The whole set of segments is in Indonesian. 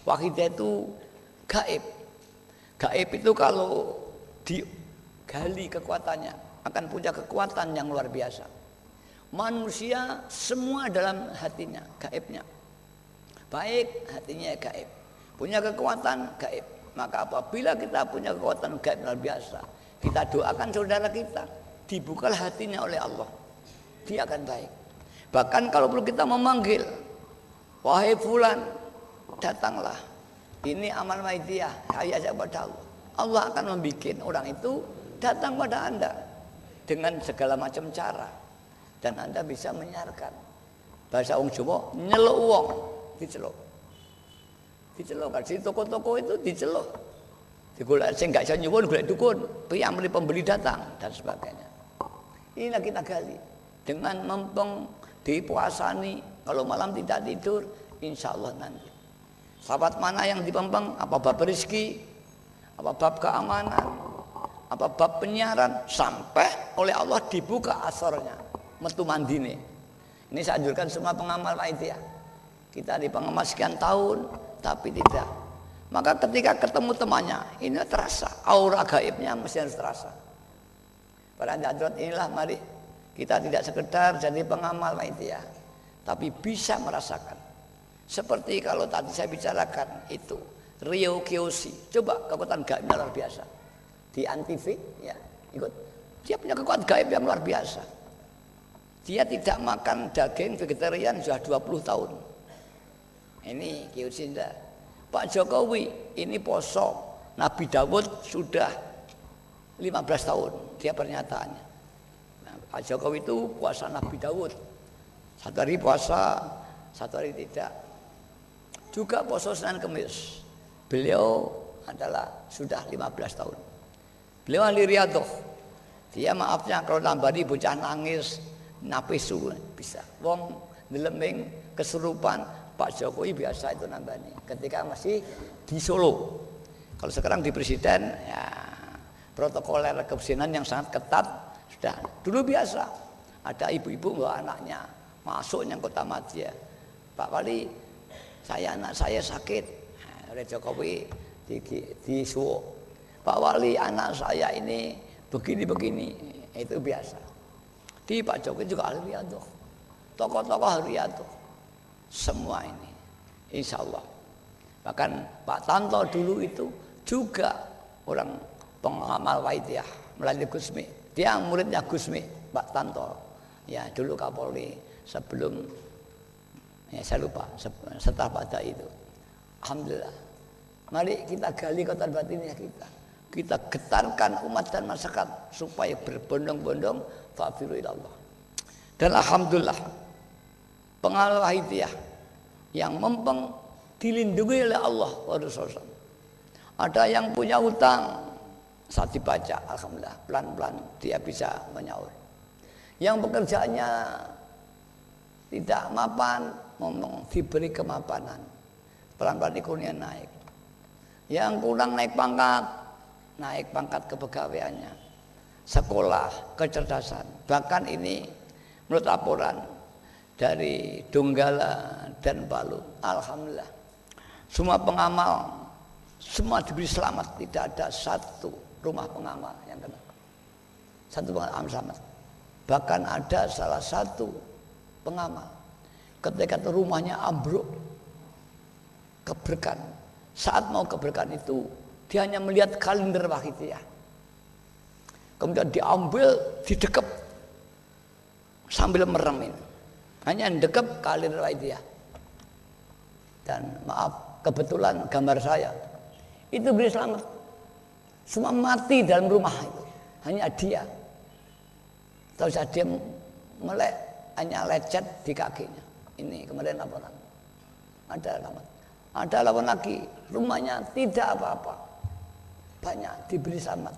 Wahidah itu gaib. Gaib itu kalau digali kekuatannya akan punya kekuatan yang luar biasa. Manusia semua dalam hatinya gaibnya. Baik hatinya gaib, punya kekuatan gaib. Maka apabila kita punya kekuatan gaib luar biasa, kita doakan saudara kita, dibukalah hatinya oleh Allah, dia akan baik. Bahkan kalau perlu kita memanggil, wahai fulan, datanglah. Ini amal maidiyah, saya kepada Allah. Allah akan membuat orang itu datang pada Anda dengan segala macam cara, dan Anda bisa menyiarkan. Bahasa wong Jawa, nyeluk wong, diceluk. Diceluk kan, di toko-toko itu diceluk. Digolek sing gak iso nyuwun golek dukun, pembeli datang dan sebagainya. Inilah kita gali dengan mempeng dipuasani, kalau malam tidak tidur, insya Allah nanti. Sahabat mana yang dipempeng? Apa bab rezeki, apa bab keamanan, apa bab penyiaran, sampai oleh Allah dibuka asornya, metu mandine. Ini saya anjurkan semua pengamal panitia. Kita di pengamal sekian tahun, tapi tidak. Maka ketika ketemu temannya, ini terasa, aura gaibnya mesti harus terasa. Para hadirat inilah, mari kita tidak sekedar jadi pengamal panitia, tapi bisa merasakan. Seperti kalau tadi saya bicarakan itu Ryo Kiyoshi, coba kekuatan gaibnya luar biasa. Di Antv ya, ikut. Dia punya kekuatan gaib yang luar biasa. Dia tidak makan daging vegetarian sudah 20 tahun. Ini Kiyoshi. Pak Jokowi ini poso. Nabi Dawud sudah 15 tahun dia pernyataannya. Nah, Pak Jokowi itu puasa Nabi Dawud. Satu hari puasa, satu hari tidak. Juga poso Senin Kemis. Beliau adalah sudah 15 tahun. Beliau ahli riyadhah. Dia maafnya kalau nambani bocah nangis, napisu bisa. Wong ndeleming kesurupan, Pak Jokowi biasa itu nambani. Ketika masih di Solo. Kalau sekarang di presiden ya protokoler kebersihan yang sangat ketat sudah. Dulu biasa. Ada ibu-ibu bawa anaknya masuk yang Kota Madya. Pak Wali, anak saya sakit. Oleh Jokowi disuwuk. Pak Wali, anak saya ini begini-begini. Itu biasa. Di Pak Jokowi juga ahli riyadhah. Tokoh-tokoh ahli riyadhah. Semua ini insya Allah. Bahkan Pak Tanto dulu itu juga orang pengamal waidiyah melalui Gusmi. Dia muridnya Gusmi, Pak Tanto. Ya dulu Kapolri sebelum ya, saya lupa setelah pada itu. Alhamdulillah. Mari kita gali kekuatan batinnya kita. Kita getarkan umat dan masyarakat supaya berbondong-bondong fa'firu ilallah. Dan alhamdulillah pengamal waidiyah yang mempeng dilindungi oleh Allah wa Rasulullah. Ada yang punya hutang, saat dibaca alhamdulillah pelan-pelan dia bisa menyaur. Yang pekerjaannya tidak mapan, ngomong diberi kemapanan, pelan-pelan ekonominya naik. Yang kurang naik pangkat kepegawaiannya, sekolah, kecerdasan. Bahkan ini menurut laporan dari Donggala dan Palu, alhamdulillah semua pengamal semua diberi selamat, tidak ada satu rumah pengamal yang kena. Satu pengamal selamat. Bahkan ada salah satu pengamal ketika rumahnya ambruk keberkan. Saat mau keberkan itu dia hanya melihat kalender wahidiyah. Kemudian diambil, didekep sambil meremin. Hanya dekep kalender wahidiyah. Dan maaf, kebetulan gambar saya itu beri selamat. Semua mati dalam rumah itu. Hanya dia. Tahu saja dia melek, hanya lecet di kakinya. Ini kemarin laporan. Ada alamat. Ada lawan lagi, rumahnya tidak apa-apa. Banyak diberi selamat.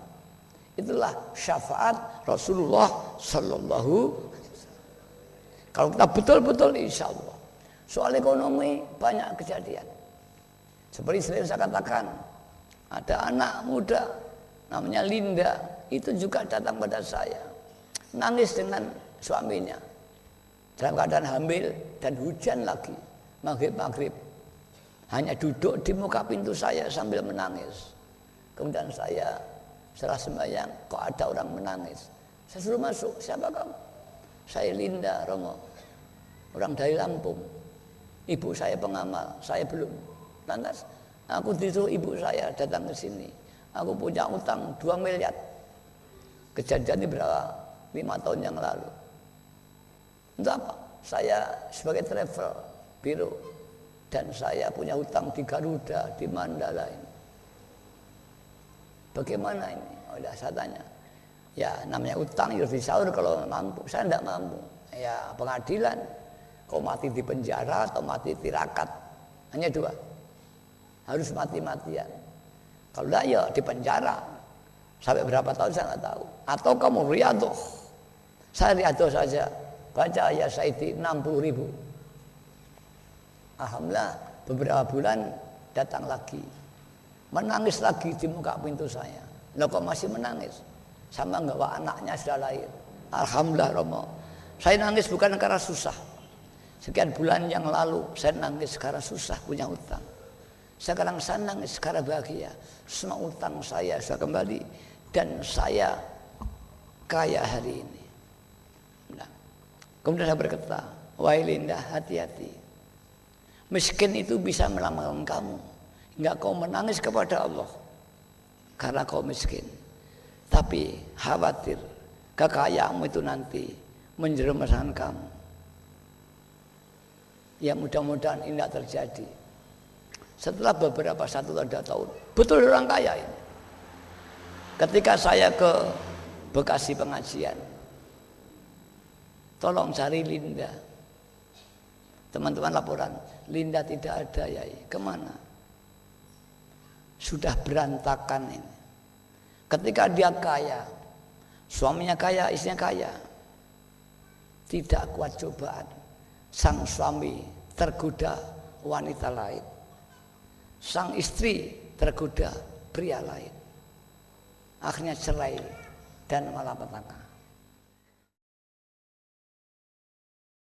Itulah syafaat Rasulullah Sallallahu Alaihi Wasallam. Kalau kita betul-betul insya Allah. Soal ekonomi banyak kejadian. Seperti sering saya katakan, ada anak muda namanya Linda, itu juga datang pada saya. Nangis dengan suaminya. Dalam keadaan hamil dan hujan lagi. Maghrib. Hanya duduk di muka pintu saya sambil menangis. Kemudian saya setelah sembahyang, kok ada orang menangis. Saya suruh masuk, siapa kamu? Saya Linda Romo, orang dari Lampung. Ibu saya pengamal, saya belum. Lantas aku disuruh ibu saya datang ke sini. Aku punya utang 2 miliar. Kejadian ini berapa? 5 tahun yang lalu. Untuk apa? Saya sebagai travel biro dan saya punya utang di Garuda, di Mandala ini. Bagaimana ini? Oh, saya tanya. Ya namanya utang harus disaur kalau mampu. Saya tidak mampu. Ya pengadilan. Kau mati di penjara atau mati tirakat. Hanya 2. Harus mati-matian. Kalau tidak ya di penjara. Sampai berapa tahun saya nggak tahu. Atau kamu riadoh. Saya riadoh saja. Baca ya Saidi 60.000. Alhamdulillah beberapa bulan datang lagi. Menangis lagi di muka pintu saya. Loh kok masih menangis? Sama enggak wah anaknya sudah lahir. Alhamdulillah Romo. Saya nangis bukan karena susah. Sekian bulan yang lalu saya nangis karena susah punya utang. Sekarang saya nangis karena bahagia. Semua utang saya sudah kembali dan saya kaya hari ini. Nah, kemudian saya berkata, wahai Linda, hati-hati. Miskin itu bisa melambangkan kamu. Enggak kau menangis kepada Allah karena kau miskin. Tapi khawatir kekayaanmu itu nanti menjerumuskan kamu. Ya mudah-mudahan ini tidak terjadi. Setelah beberapa 1 atau 2 tahun, betul orang kaya ini. Ketika saya ke Bekasi pengajian, tolong cari Linda. Teman-teman laporan, Linda tidak ada ya. Kemana? Sudah berantakan ini. Ketika dia kaya, suaminya kaya, istrinya kaya, tidak kuat cobaan. Sang suami tergoda wanita lain. Sang istri tergoda pria lain. Akhirnya cerai dan malapetaka.